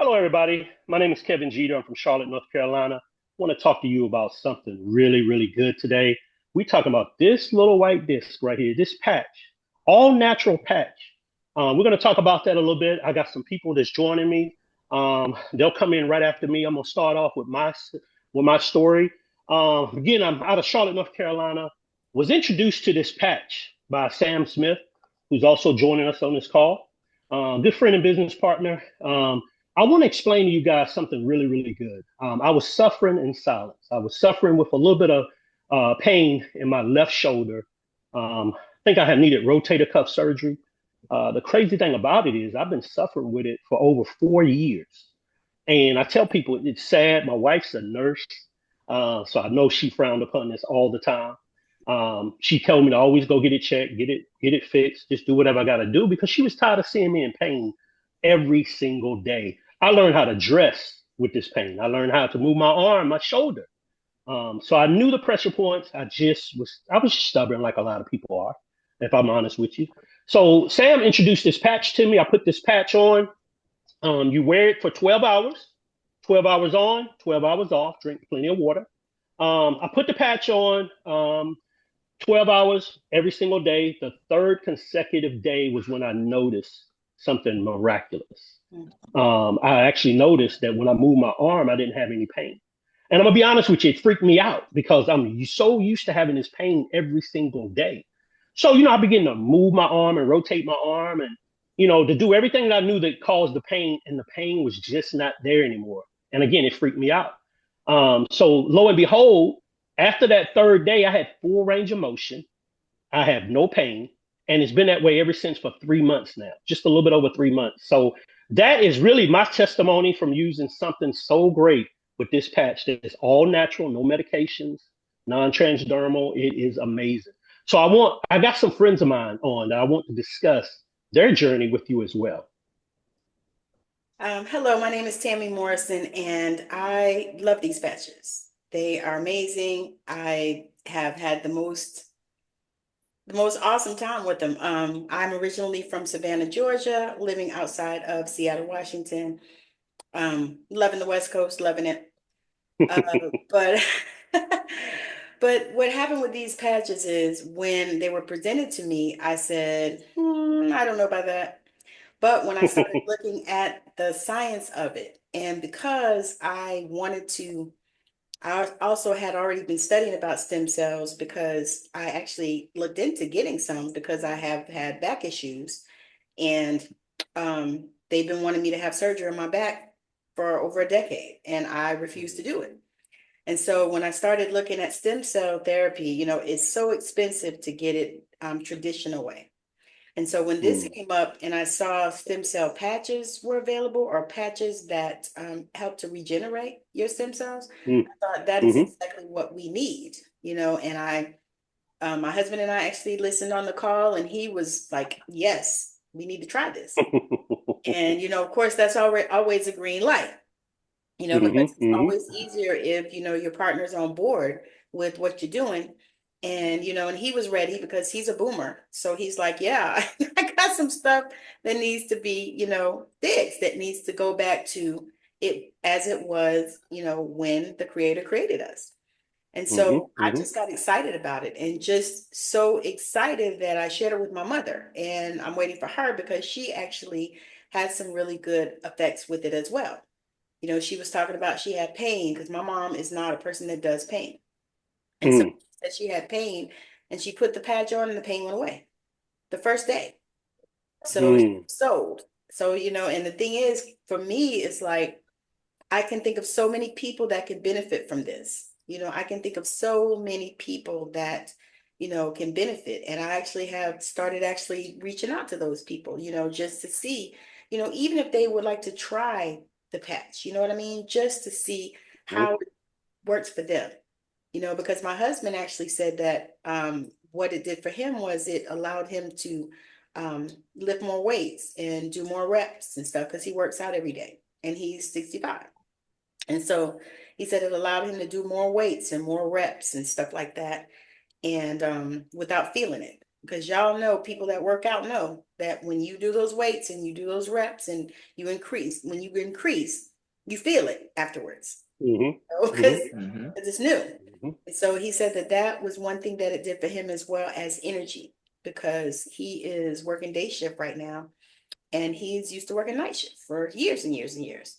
Hello, everybody. My name is Kevin Jeter. I'm from Charlotte, North Carolina. I want to talk to you about something really, really good today. We're talking about this little white disc right here, this patch, all natural patch. We're going to talk about that a little bit. I got some people that's joining me. They'll come in right after me. I'm going to start off with my story. Again, I'm out of Charlotte, North Carolina. Was introduced to this patch by Sam Smith, who's also joining us on this call. Good friend and business partner. I want to explain to you guys something really, really good. I was suffering in silence. I was suffering with a little bit of pain in my left shoulder. I think I had needed rotator cuff surgery. The crazy thing about it is I've been suffering with it for over 4 years. And I tell people it's sad. My wife's a nurse, so I know she frowned upon this all the time. She told me to always go get it checked, get it fixed, just do whatever I got to do because she was tired of seeing me in pain every single day. I learned how to dress with this pain. I learned how to move my arm, my shoulder. So I knew the pressure points. I was stubborn like a lot of people are, if I'm honest with you. So Sam introduced this patch to me. I put this patch on. You wear it for 12 hours, 12 hours on, 12 hours off, drink plenty of water. I put the patch on 12 hours every single day. The third consecutive day was when I noticed something miraculous. I actually noticed that when I moved my arm, I didn't have any pain. And I'm gonna be honest with you, it freaked me out because I'm so used to having this pain every single day. So, I began to move my arm and rotate my arm and, to do everything that I knew that caused the pain, and the pain was just not there anymore. And again, it freaked me out. So lo and behold, after that third day, I had full range of motion. I have no pain. And it's been that way ever since for 3 months now, just a little bit over 3 months. So that is really my testimony from using something so great with this patch that is all natural, no medications, non-transdermal. It is amazing. So I got some friends of mine on that I want to discuss their journey with you as well. Hello, my name is Tammy Morrison, and I love these patches. They are amazing. I have had the most awesome time with them. I'm originally from Savannah, Georgia, living outside of Seattle, Washington. Loving the West Coast, loving it. But but what happened with these patches is when they were presented to me, I said, I don't know about that. But when I started looking at the science of it, and because I also had already been studying about stem cells because I actually looked into getting some because I have had back issues, and they've been wanting me to have surgery on my back for over a decade, and I refused to do it. And so when I started looking at stem cell therapy, it's so expensive to get it traditional way. And so when this Mm, came up and I saw stem cell patches were available, or patches that help to regenerate your stem cells, mm, I thought that is mhm. exactly what we need, and my husband and I actually listened on the call, and he was like, yes, we need to try this. And, of course, that's always a green light, because Mhm, it's mhm. always easier if, your partner's on board with what you're doing. And, and he was ready because he's a boomer. So he's like, yeah, I got some stuff that needs to be, fixed, that needs to go back to it as it was, when the creator created us. And Mhm, so I mhm. just got excited about it, and just so excited that I shared it with my mother. And I'm waiting for her because she actually had some really good effects with it as well. She was talking about she had pain because my mom is not a person that does pain. And so Mm, she said she had pain, and she put the patch on and the pain went away the first day. So she mm, sold. So, and the thing is, for me, it's like I can think of so many people that could benefit from this. I can think of so many people that, can benefit. And I actually have started actually reaching out to those people, just to see, even if they would like to try the patch, you know what I mean? Just to see how mhm, it works for them, because my husband actually said that what it did for him was it allowed him to lift more weights and do more reps and stuff because he works out every day and he's 65. And so he said it allowed him to do more weights and more reps and stuff like that, and without feeling it. because y'all know, people that work out know that when you do those weights and you do those reps and you increase, when you increase, you feel it afterwards. Because Mm-hmm. it's new. Mm-hmm. And so he said that that was one thing that it did for him, as well as energy, because he is working day shift right now and he's used to working night shift for years and years and years.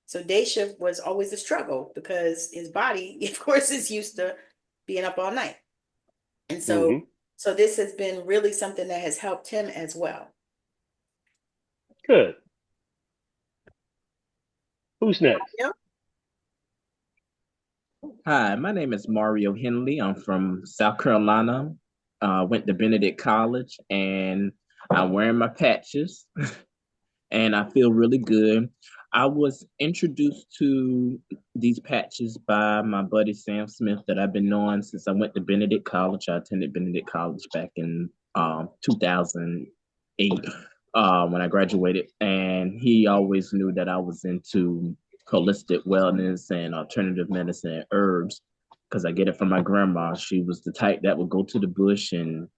So day shift was always a struggle because his body, of course, is used to being up all night. And so, Mm-hmm. so this has been really something that has helped him as well. Good. Who's next? Yeah. Hi, my name is Mario Henley. I'm from South Carolina. Went to Benedict College, and I'm wearing my patches, and I feel really good. I was introduced to these patches by my buddy Sam Smith that I've been knowing since I went to Benedict College. I attended Benedict College back in 2008 when I graduated, and he always knew that I was into holistic wellness and alternative medicine and herbs because I get it from my grandma. She was the type that would go to the bush and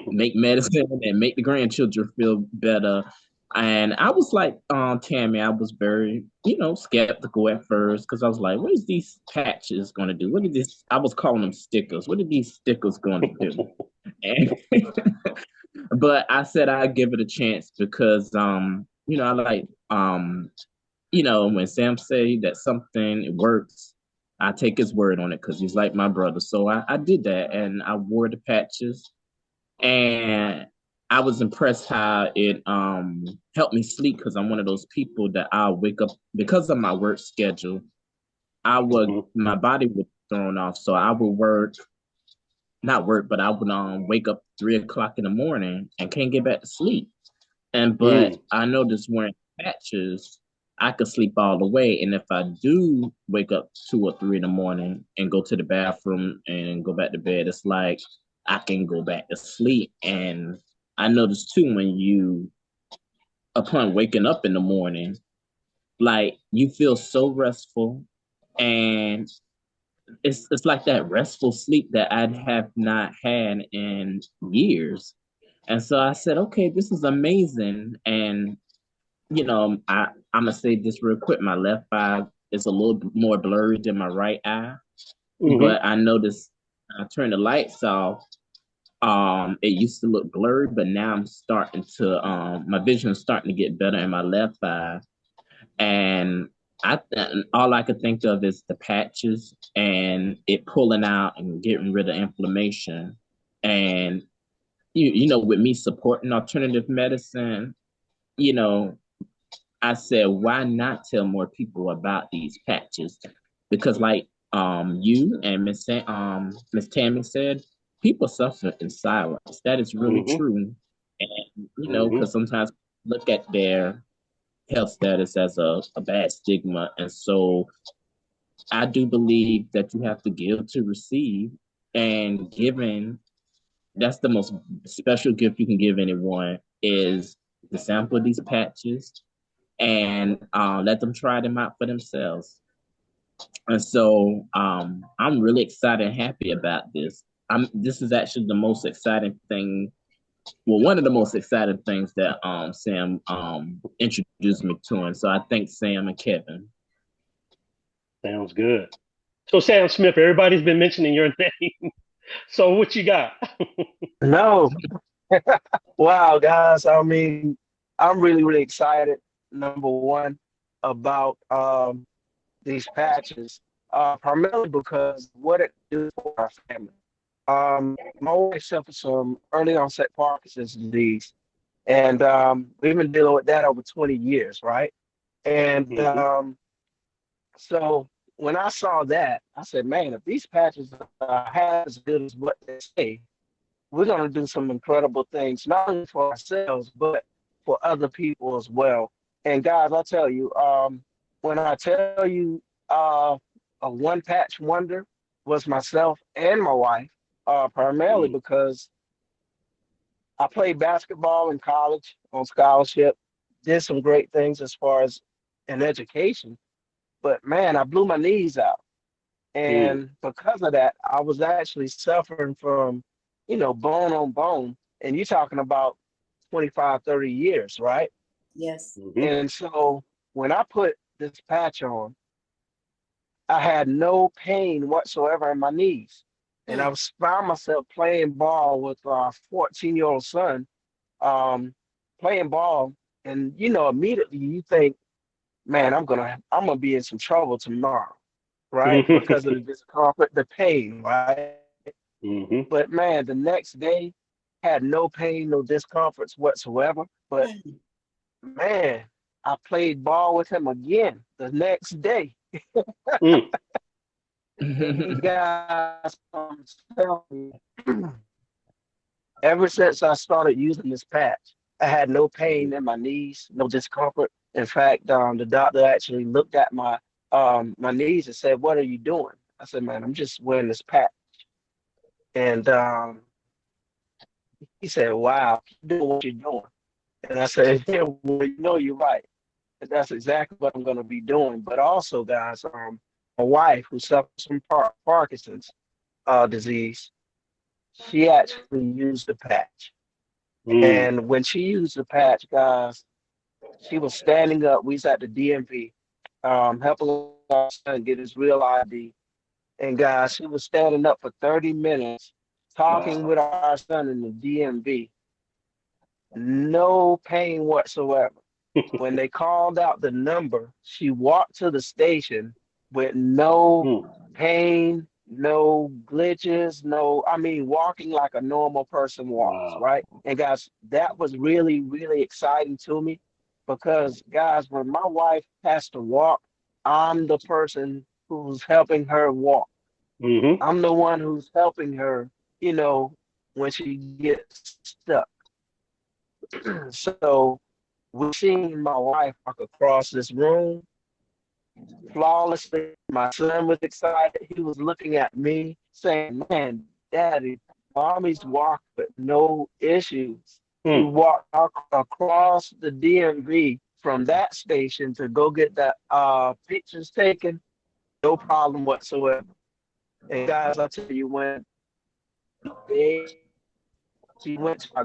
make medicine and make the grandchildren feel better. And I was like, Tammy, I was very, skeptical at first because I was like, what is these patches going to do? What are this? I was calling them stickers. What are these stickers going to do? And, but I said I'd give it a chance because, I like, when Sam say that something works, I take his word on it because he's like my brother. So I did that and I wore the patches and I was impressed how it helped me sleep because I'm one of those people that I'll wake up because of my work schedule. Mm-hmm. My body would be thrown off, so I would not work, but I would wake up 3 o'clock in the morning and can't get back to sleep. But Mm. I noticed wearing patches, I could sleep all the way. And if I do wake up 2 or 3 in the morning and go to the bathroom and go back to bed, it's like I can go back to sleep. And I noticed too upon waking up in the morning, like you feel so restful, and it's like that restful sleep that I have not had in years. And so I said, okay, this is amazing. And I'm gonna say this real quick. My left eye is a little more blurry than my right eye, Mm-hmm. but I noticed I turned the lights off. It used to look blurry, but now I'm starting to my vision is starting to get better in my left eye, and all I could think of is the patches and it pulling out and getting rid of inflammation. And with me supporting alternative medicine, you know, I said, why not tell more people about these patches? Because like you and Miss Tammy said, people suffer in silence. That is really Mm-hmm. true. And Mm-hmm. because sometimes look at their health status as a bad stigma. And so I do believe that you have to give to receive, and giving, that's the most special gift you can give anyone is the sample of these patches and let them try them out for themselves. And so I'm really excited and happy about this. This is actually the most exciting thing. Well, one of the most exciting things that Sam introduced me to. And so I thank Sam and Kevin. Sounds good. So Sam Smith, everybody's been mentioning your name. So what you got? No, wow, guys. I mean, I'm really excited. Number one, about these patches, primarily because what it do for our family. My wife suffered some early onset Parkinson's disease, and we've been dealing with that over 20 years, right? And Mm-hmm. so when I saw that, I said, man, if these patches are half as good as what they say, we're going to do some incredible things, not only for ourselves, but for other people as well. And guys, I'll tell you, when I tell you a one patch wonder was myself and my wife, primarily Mm. because I played basketball in college on scholarship, did some great things as far as in education, but man, I blew my knees out. Mm. And because of that, I was actually suffering from bone on bone, and you're talking about 25, 30 years, right? Yes. Hmm. And so when I put this patch on, I had no pain whatsoever in my knees. And I Mm. was found myself playing ball with our 14-year-old son, um, playing ball, and immediately you think, man, I'm gonna be in some trouble tomorrow, right? Because of the discomfort, the pain, right? Hmm. But man, the next day had no pain, no discomforts whatsoever. But Mm. man, I played ball with him again the next day. Mm. And guys, I'm telling you, ever since I started using this patch, I had no pain in my knees, no discomfort. In fact, the doctor actually looked at my knees and said, "What are you doing?" I said, "Man, I'm just wearing this patch." And he said, "Wow, keep doing what you're doing." And I said, "Yeah, well, you're right. And that's exactly what I'm going to be doing." But also, guys, my wife who suffers from Parkinson's disease, she actually used the patch. Mm. And when she used the patch, guys, she was standing up. We was at the DMV, helping our son get his real ID. And guys, she was standing up for 30 minutes talking Wow. with our son in the DMV. No pain whatsoever. When they called out the number, she walked to the station with no Mm. pain, no glitches, I mean, walking like a normal person walks, Wow. right? And guys, that was really, really exciting to me because, guys, when my wife has to walk, I'm the person who's helping her walk. Hmm. I'm the one who's helping her, you know, when she gets stuck. So we seen my wife walk across this room flawlessly. My son was excited. He was looking at me saying, "Man, Daddy, mommy's walked with no issues." She Mm. walked across the DMV from that station to go get the pictures taken, no problem whatsoever. And guys, I tell you, when they she went to my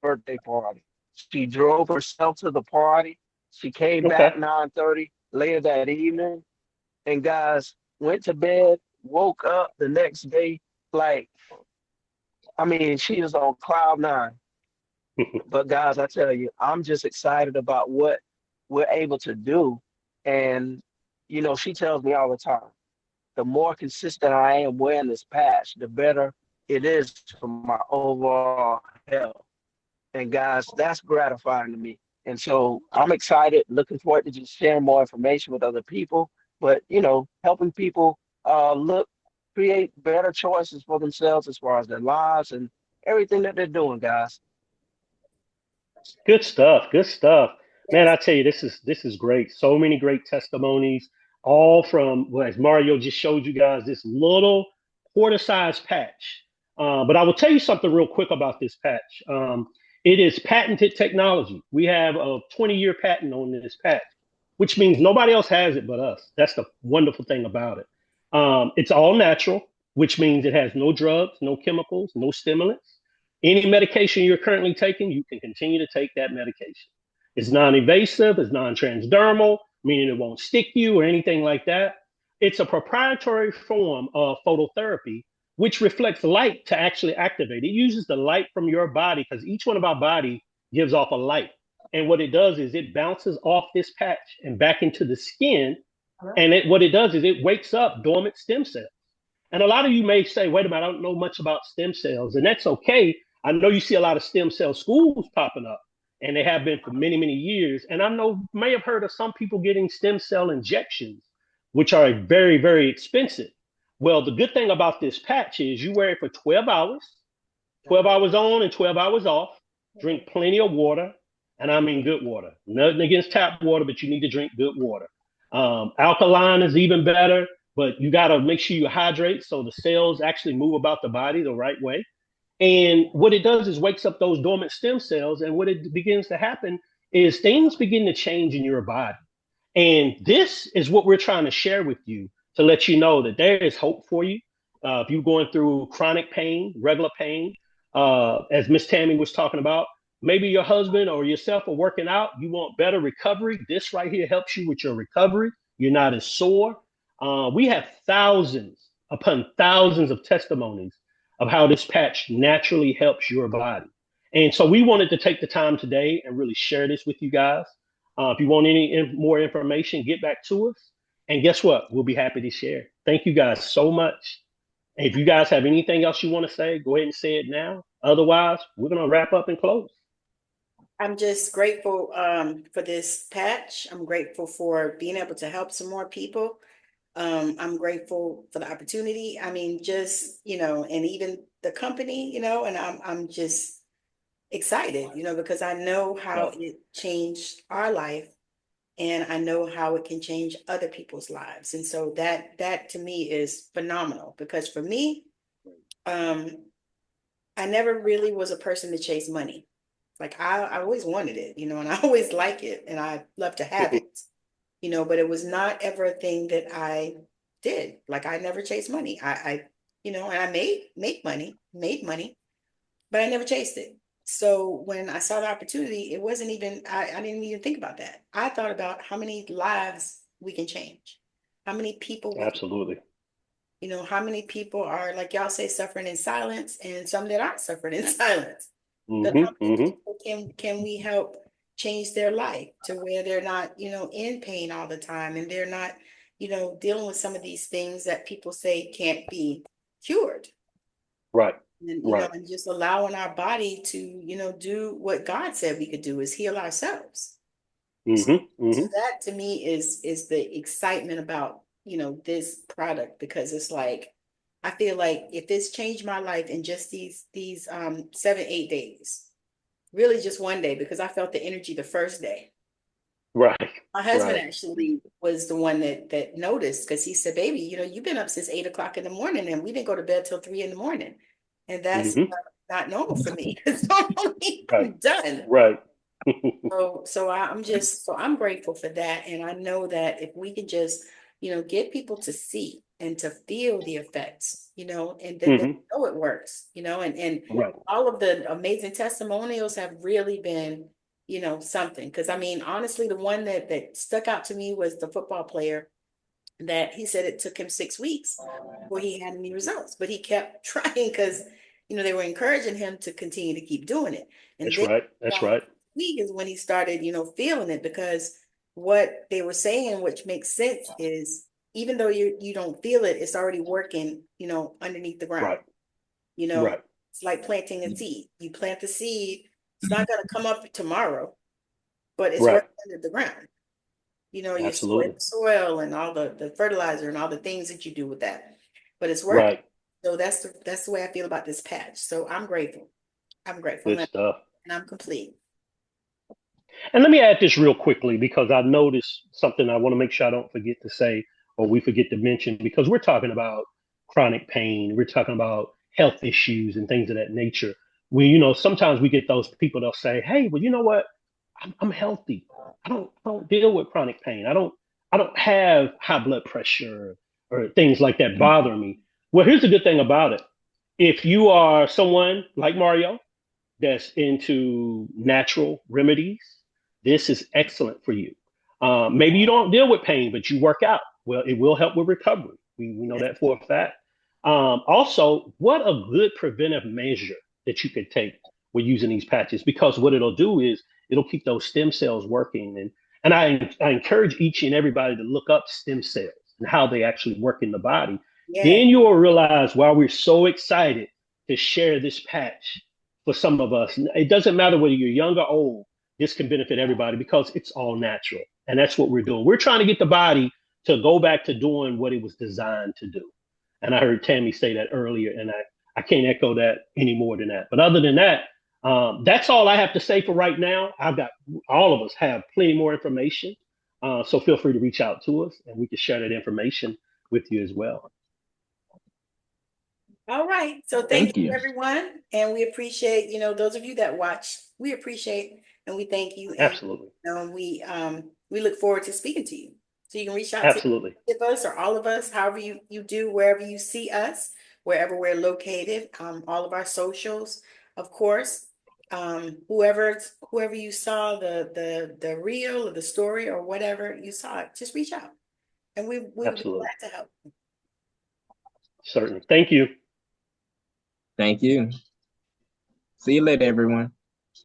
birthday party. She drove herself to the party. She came Okay. back 9:30 later that evening, and guys went to bed, woke up the next day like, I mean, she was on cloud nine. But guys, I tell you, I'm just excited about what we're able to do. And she tells me all the time, the more consistent I am wearing this patch, the better it is for my overall health. And guys, that's gratifying to me. And so I'm excited, looking forward to just sharing more information with other people, but helping people look, create better choices for themselves as far as their lives and everything that they're doing, guys. Good stuff. Good stuff. Man, Yes. I tell you, this is great. So many great testimonies, all from, well, as Mario just showed you guys, this little quarter-sized patch. But I will tell you something real quick about this patch. It is patented technology. We have a 20-year patent on this patch, which means nobody else has it but us. That's the wonderful thing about it. It's all natural, which means it has no drugs, no chemicals, no stimulants. Any medication you're currently taking, you can continue to take that medication. It's non-invasive, it's non-transdermal, meaning it won't stick you or anything like that. It's a proprietary form of phototherapy, which reflects light to actually activate. It uses the light from your body because each one of our body gives off a light. And what it does is it bounces off this patch and back into the skin. And what it does is it wakes up dormant stem cells. And a lot of you may say, wait a minute, I don't know much about stem cells. And that's okay. I know you see a lot of stem cell schools popping up, and they have been for many, many years. And I know you may have heard of some people getting stem cell injections, which are very, very expensive. Well, the good thing about this patch is you wear it for 12 hours, 12 hours on and 12 hours off. Drink plenty of water, and I mean good water. Nothing against tap water, but you need to drink good water. Alkaline is even better, but you got to make sure you hydrate so the cells actually move about the body the right way. And what it does is wakes up those dormant stem cells. And what it begins to happen is things begin to change in your body. And this is what we're trying to share with you to let you know that there is hope for you. If you're going through chronic pain, regular pain, as Miss Tammy was talking about, maybe your husband or yourself are working out, you want better recovery. This right here helps you with your recovery. You're not as sore. We have thousands upon thousands of testimonies of how this patch naturally helps your body. And so we wanted to take the time today and really share this with you guys. If you want any more information, get back to us. And guess what? We'll be happy to share. Thank you guys so much. And if you guys have anything else you want to say, go ahead and say it now. Otherwise, we're going to wrap up and close. I'm just grateful for this patch. I'm grateful for being able to help some more people. I'm grateful for the opportunity. I mean, just, and even the company, and I'm just excited, because I know how it changed our life, and I know how it can change other people's lives. And so that to me is phenomenal, because for me, I never really was a person to chase money. Like I always wanted it, and I always like it, and I love to have it, but it was not ever a thing that I did. Like I never chased money. And I made money, but I never chased it. So when I saw the opportunity, it wasn't even, I didn't even think about that. I thought about how many lives we can change, how many people Absolutely. how many people are, like y'all say, suffering in silence, and some that aren't suffering in silence. But how many people can we help change their life to where they're not, in pain all the time, and they're not, dealing with some of these things that people say can't be cured. Right. And, Right. and just allowing our body to, do what God said we could do, is heal ourselves. So that to me is the excitement about, this product, because it's like, I feel like if this changed my life in just these 7-8 days, really just one day, because I felt the energy the first day. Right. My husband actually was the one that noticed, because he said, "Baby, you've been up since 8 o'clock in the morning, and we didn't go to bed till 3 in the morning, and that's not normal for me. Because normally I'm done." Right. So I'm grateful for that, and I know that if we can just get people to see and to feel the effects, and that they know it works, and Right. all of the amazing testimonials have really been something. Because I mean, honestly, the one that stuck out to me was the football player, that he said it took him 6 weeks before he had any results, but he kept trying, because they were encouraging him to continue to keep doing it. And That's then right. That's right. week is when he started feeling it, because what they were saying, which makes sense, is even though you don't feel it, it's already working underneath the ground. Right. Right. It's like planting a seed. You plant the seed, it's not going to come up tomorrow, but it's Right. working under the ground. You soil Absolutely. the soil and all the fertilizer and all the things that you do with that, but it's working. Right. So that's the way I feel about this patch. So I'm grateful. Good stuff. And I'm complete. And let me add this real quickly, because I noticed something I want to make sure I don't forget to say, or we forget to mention, because we're talking about chronic pain, we're talking about health issues and things of that nature. Sometimes we get those people, they'll say, "Hey, well, you know what? I'm healthy. I don't deal with chronic pain. I don't have high blood pressure or things like that bother me." Well, here's the good thing about it. If you are someone like Mario that's into natural remedies, this is excellent for you. Maybe you don't deal with pain, but you work out. Well, it will help with recovery. We know that for a fact. Also, what a good preventive measure that you could take with using these patches, because what it'll do is it'll keep those stem cells working. And I encourage each and everybody to look up stem cells and how they actually work in the body. Yeah. Then you will realize why we're so excited to share this patch for some of us. It doesn't matter whether you're young or old, this can benefit everybody, because it's all natural. And that's what we're doing. We're trying to get the body to go back to doing what it was designed to do. And I heard Tammy say that earlier, and I can't echo that any more than that. But other than that, that's all I have to say for right now. All of us have plenty more information. So feel free to reach out to us, and we can share that information with you as well. All right. So thank you, everyone. And we appreciate, those of you that watch, we appreciate and we thank you. And, Absolutely. We look forward to speaking to you. So you can reach out Absolutely. to us or all of us, however you do, wherever you see us. wherever we're located, all of our socials, of course. Whoever you saw the reel or the story or whatever you saw, just reach out, and we would be Absolutely. glad to help. Certainly. Thank you. Thank you. See you later, everyone.